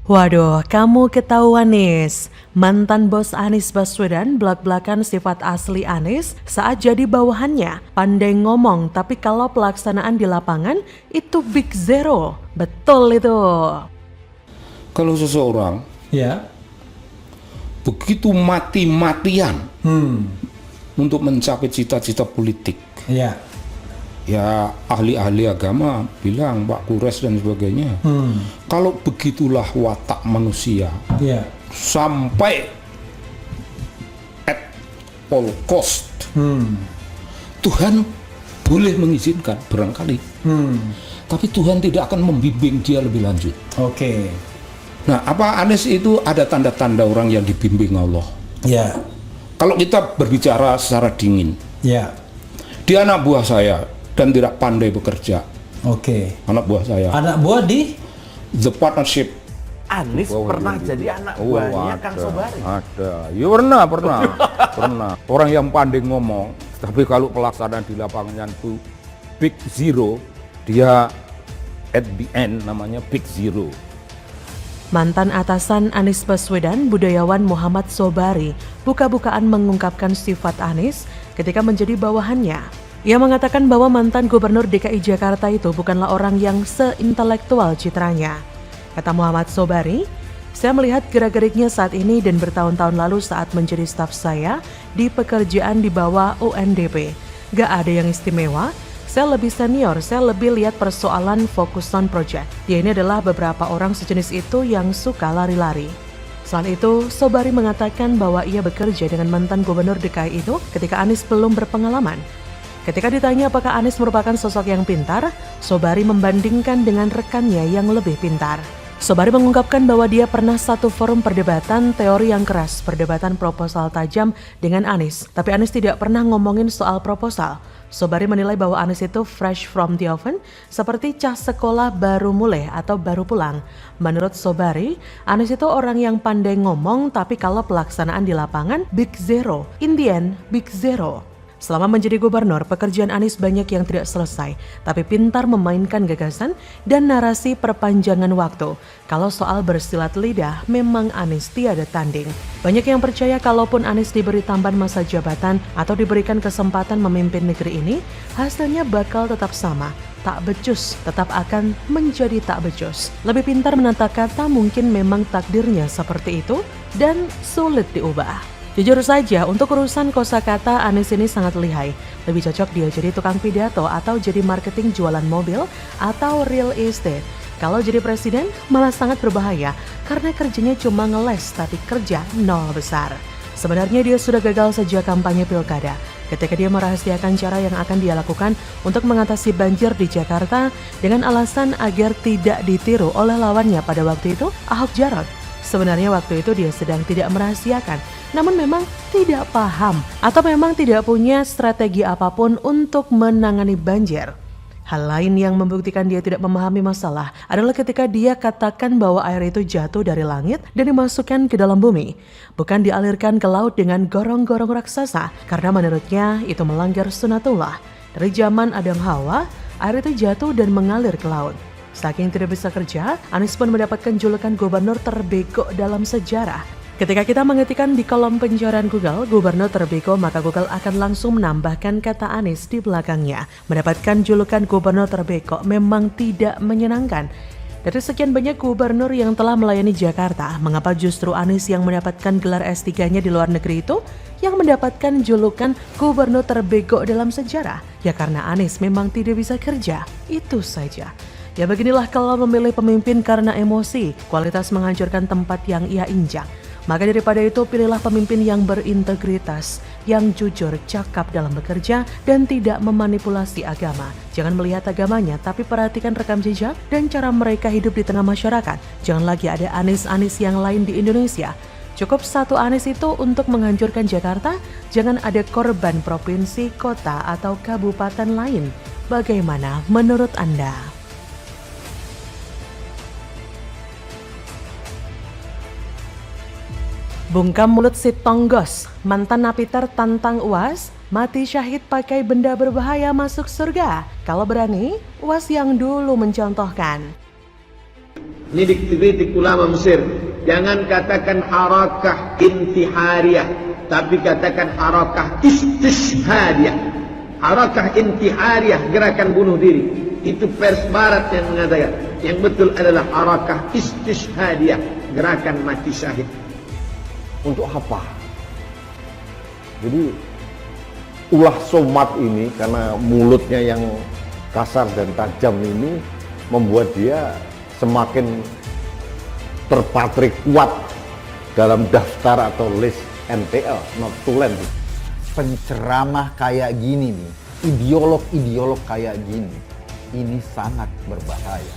Waduh, kamu ketahuan nis. Mantan bos Anies Baswedan belak-belakan sifat asli Anies saat jadi bawahannya. Pandai ngomong, tapi kalau pelaksanaan di lapangan itu big zero. Betul itu. Kalau seseorang Ya. begitu mati-matian untuk mencapai cita-cita politik, Ya. ya ahli-ahli agama bilang, Pak Kures dan sebagainya, kalau begitulah watak manusia Ya. sampai at all cost, Tuhan boleh mengizinkan barangkali, tapi Tuhan tidak akan membimbing dia lebih lanjut. Oke. Nah, apa Anies itu ada tanda-tanda orang yang dibimbing Allah. Ya. Kalau kita berbicara secara dingin, Ya. dia anak buah saya dan tidak pandai bekerja. Oke. Anak buah saya. Anak buah di The partnership. Anies pernah jadi anak buahnya Kang Sobari. Ada. Ya pernah. Orang yang pandai ngomong, tapi kalau pelaksanaan di lapangan itu big zero, dia at the end namanya big zero. Mantan atasan Anies Baswedan, budayawan Muhammad Sobari, buka-bukaan mengungkapkan sifat Anies ketika menjadi bawahannya. Ia mengatakan bahwa mantan gubernur DKI Jakarta itu bukanlah orang yang seintelektual citranya. Kata Muhammad Sobari, saya melihat gerak-geriknya saat ini dan bertahun-tahun lalu saat menjadi staf saya di pekerjaan di bawah UNDP. Gak ada yang istimewa, saya lebih senior, saya lebih lihat persoalan fokus on project. Dia ini adalah beberapa orang sejenis itu yang suka lari-lari. Selain itu, Sobari mengatakan bahwa ia bekerja dengan mantan gubernur DKI itu ketika Anies belum berpengalaman. Ketika ditanya apakah Anies merupakan sosok yang pintar, Sobari membandingkan dengan rekannya yang lebih pintar. Sobari mengungkapkan bahwa dia pernah satu forum perdebatan teori yang keras, perdebatan proposal tajam dengan Anies. Tapi Anies tidak pernah ngomongin soal proposal. Sobari menilai bahwa Anies itu fresh from the oven, seperti cah sekolah baru mulai atau baru pulang. Menurut Sobari, Anies itu orang yang pandai ngomong, tapi kalau pelaksanaan di lapangan, big zero. In the end, big zero. Selama menjadi gubernur, pekerjaan Anies banyak yang tidak selesai, tapi pintar memainkan gagasan dan narasi perpanjangan waktu. Kalau soal bersilat lidah, memang Anies tiada tanding. Banyak yang percaya kalaupun Anies diberi tambahan masa jabatan atau diberikan kesempatan memimpin negeri ini, hasilnya bakal tetap sama. Tak becus tetap akan menjadi tak becus. Lebih pintar menata kata, mungkin memang takdirnya seperti itu dan sulit diubah. Jujur saja, untuk urusan kosakata Anies ini sangat lihai. Lebih cocok dia jadi tukang pidato atau jadi marketing jualan mobil atau real estate. Kalau jadi presiden malah sangat berbahaya karena kerjanya cuma ngeles tapi kerja nol besar. Sebenarnya dia sudah gagal sejak kampanye pilkada. Ketika dia merahasiakan cara yang akan dia lakukan untuk mengatasi banjir di Jakarta dengan alasan agar tidak ditiru oleh lawannya pada waktu itu, Ahok Jarot. Sebenarnya waktu itu dia sedang tidak merahasiakan, namun memang tidak paham atau memang tidak punya strategi apapun untuk menangani banjir. Hal lain yang membuktikan dia tidak memahami masalah adalah ketika dia katakan bahwa air itu jatuh dari langit dan dimasukkan ke dalam bumi, bukan dialirkan ke laut dengan gorong-gorong raksasa, karena menurutnya itu melanggar sunatullah. Dari zaman Adam Hawa, air itu jatuh dan mengalir ke laut. Saking tidak bisa kerja, Anies pun mendapatkan julukan gubernur terbego dalam sejarah. Ketika kita mengetikkan di kolom pencarian Google, gubernur terbego, maka Google akan langsung menambahkan kata Anies di belakangnya. Mendapatkan julukan gubernur terbego memang tidak menyenangkan. Dari sekian banyak gubernur yang telah melayani Jakarta, mengapa justru Anies yang mendapatkan gelar S3-nya di luar negeri itu yang mendapatkan julukan gubernur terbego dalam sejarah? Ya karena Anies memang tidak bisa kerja, itu saja. Ya beginilah kalau memilih pemimpin karena emosi, kualitas menghancurkan tempat yang ia injak. Maka daripada itu pilihlah pemimpin yang berintegritas, yang jujur, cakap dalam bekerja, dan tidak memanipulasi agama. Jangan melihat agamanya, tapi perhatikan rekam jejak dan cara mereka hidup di tengah masyarakat. Jangan lagi ada Anies-Anies yang lain di Indonesia. Cukup satu Anies itu untuk menghancurkan Jakarta, jangan ada korban provinsi, kota, atau kabupaten lain. Bagaimana menurut Anda? Bungkam mulut si Tonggos, mantan napiter tantang UAS, mati syahid pakai benda berbahaya masuk surga. Kalau berani, UAS yang dulu mencontohkan. Ini dikritik ulama Mesir. Jangan katakan harakah intihariyah, tapi katakan harakah istishhadiyah. Harakah intihariyah, gerakan bunuh diri. Itu pers barat yang mengatakan. Yang betul adalah harakah istishhadiyah, gerakan mati syahid. Untuk apa? Jadi ulah Somad ini karena mulutnya yang kasar dan tajam ini membuat dia semakin terpatrik kuat dalam daftar atau list NTL, not to land. Penceramah kayak gini nih, ideolog-ideolog kayak gini, ini sangat berbahaya.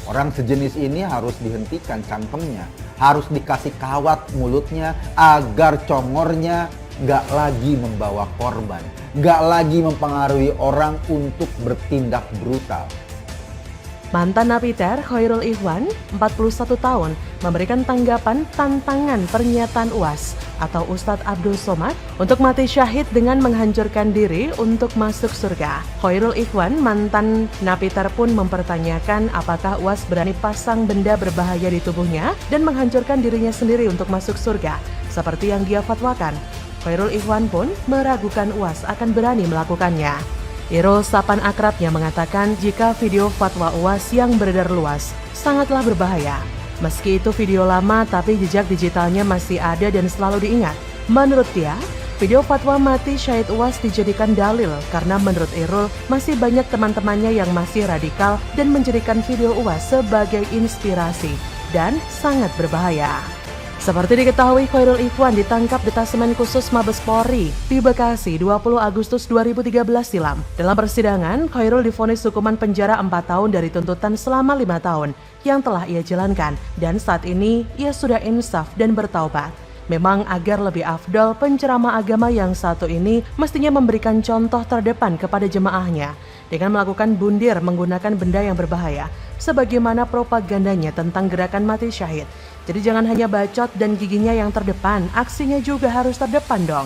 Orang sejenis ini harus dihentikan cangkemnya, harus dikasih kawat mulutnya agar congornya nggak lagi membawa korban, nggak lagi mempengaruhi orang untuk bertindak brutal. Mantan napiter Khairul Ikhwan, 41 tahun, memberikan tanggapan tantangan pernyataan UAS atau Ustadz Abdul Somad untuk mati syahid dengan menghancurkan diri untuk masuk surga. Khairul Ikhwan, mantan napiter pun mempertanyakan apakah UAS berani pasang benda berbahaya di tubuhnya dan menghancurkan dirinya sendiri untuk masuk surga, seperti yang dia fatwakan. Khairul Ikhwan pun meragukan UAS akan berani melakukannya. Irul sapan akrabnya mengatakan jika video fatwa UAS yang beredar luas sangatlah berbahaya. Meski itu video lama tapi jejak digitalnya masih ada dan selalu diingat. Menurut dia, video fatwa mati syahid UAS dijadikan dalil karena menurut Irul masih banyak teman-temannya yang masih radikal dan menjadikan video UAS sebagai inspirasi dan sangat berbahaya. Seperti diketahui, Khairul Ikhwan ditangkap Detasemen Khusus Mabes Polri di Bekasi 20 Agustus 2013 silam. Dalam persidangan, Khairul divonis hukuman penjara 4 tahun dari tuntutan selama 5 tahun yang telah ia jalankan, dan saat ini ia sudah insaf dan bertaubat. Memang agar lebih afdol, penceramah agama yang satu ini mestinya memberikan contoh terdepan kepada jemaahnya dengan melakukan bundir menggunakan benda yang berbahaya, sebagaimana propagandanya tentang gerakan mati syahid. Jadi jangan hanya bacot dan giginya yang terdepan, aksinya juga harus terdepan dong.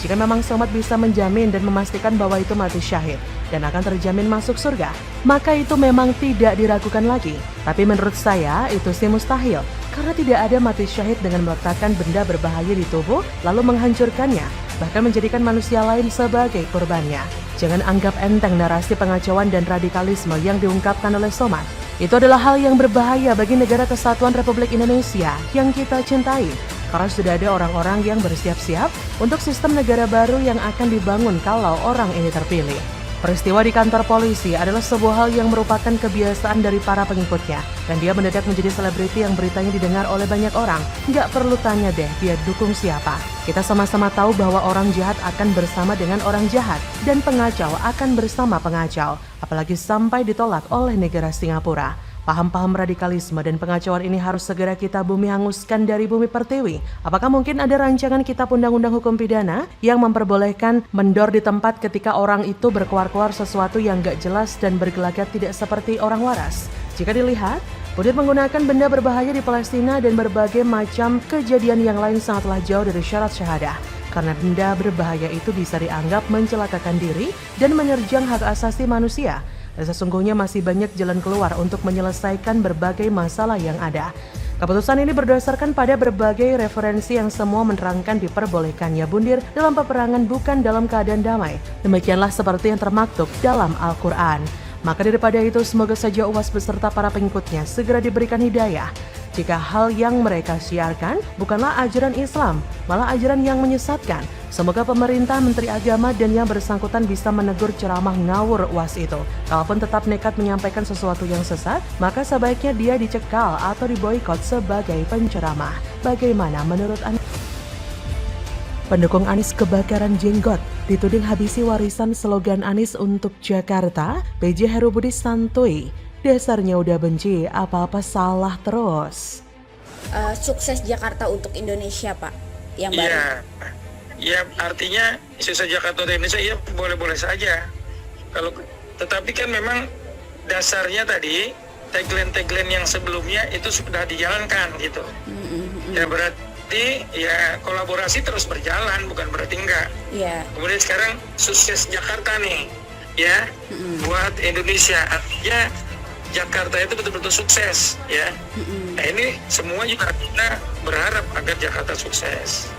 Jika memang Somad bisa menjamin dan memastikan bahwa itu mati syahid dan akan terjamin masuk surga, maka itu memang tidak diragukan lagi. Tapi menurut saya itu sih mustahil, karena tidak ada mati syahid dengan meletakkan benda berbahaya di tubuh lalu menghancurkannya, bahkan menjadikan manusia lain sebagai korbannya. Jangan anggap enteng narasi pengacauan dan radikalisme yang diungkapkan oleh Somad. Itu adalah hal yang berbahaya bagi negara kesatuan Republik Indonesia yang kita cintai, karena sudah ada orang-orang yang bersiap-siap untuk sistem negara baru yang akan dibangun kalau orang ini terpilih. Peristiwa di kantor polisi adalah sebuah hal yang merupakan kebiasaan dari para pengikutnya, dan dia mendadak menjadi selebriti yang beritanya didengar oleh banyak orang. Nggak perlu tanya deh dia dukung siapa. Kita sama-sama tahu bahwa orang jahat akan bersama dengan orang jahat, dan pengacau akan bersama pengacau, apalagi sampai ditolak oleh negara Singapura. Paham-paham radikalisme dan pengacauan ini harus segera kita bumi hanguskan dari bumi pertiwi. Apakah mungkin ada rancangan kitab undang-undang hukum pidana yang memperbolehkan mendor di tempat ketika orang itu berkeluar-keluar sesuatu yang gak jelas dan bergelagat tidak seperti orang waras? Jika dilihat, Budir menggunakan benda berbahaya di Palestina dan berbagai macam kejadian yang lain sangatlah jauh dari syarat syahadah. Karena benda berbahaya itu bisa dianggap mencelakakan diri dan menerjang hak asasi manusia. Dan sesungguhnya masih banyak jalan keluar untuk menyelesaikan berbagai masalah yang ada. Keputusan ini berdasarkan pada berbagai referensi yang semua menerangkan diperbolehkannya bundir dalam peperangan bukan dalam keadaan damai. Demikianlah seperti yang termaktub dalam Al-Quran. Maka daripada itu semoga saja UAS beserta para pengikutnya segera diberikan hidayah. Jika hal yang mereka siarkan bukanlah ajaran Islam, malah ajaran yang menyesatkan. Semoga pemerintah, menteri agama, dan yang bersangkutan bisa menegur ceramah ngawur UAS itu. Kalaupun tetap nekat menyampaikan sesuatu yang sesat, maka sebaiknya dia dicekal atau diboikot sebagai penceramah. Bagaimana menurut Anda? Pendukung Anies kebakaran jenggot, dituding habisi warisan slogan Anies untuk Jakarta, PJ Heru Budi santuy. Dasarnya udah benci, apa-apa salah terus. Sukses Jakarta untuk Indonesia, Pak, yang baru. Ya, artinya sukses Jakarta untuk Indonesia ya boleh-boleh saja. Tetapi kan memang dasarnya tadi tagline yang sebelumnya itu sudah dijalankan gitu. Ya berarti ya kolaborasi terus berjalan, bukan berarti enggak. Iya. Kemudian sekarang sukses Jakarta nih, ya buat Indonesia. Artinya Jakarta itu betul-betul sukses ya. Nah ini semua juga kita berharap agar Jakarta sukses.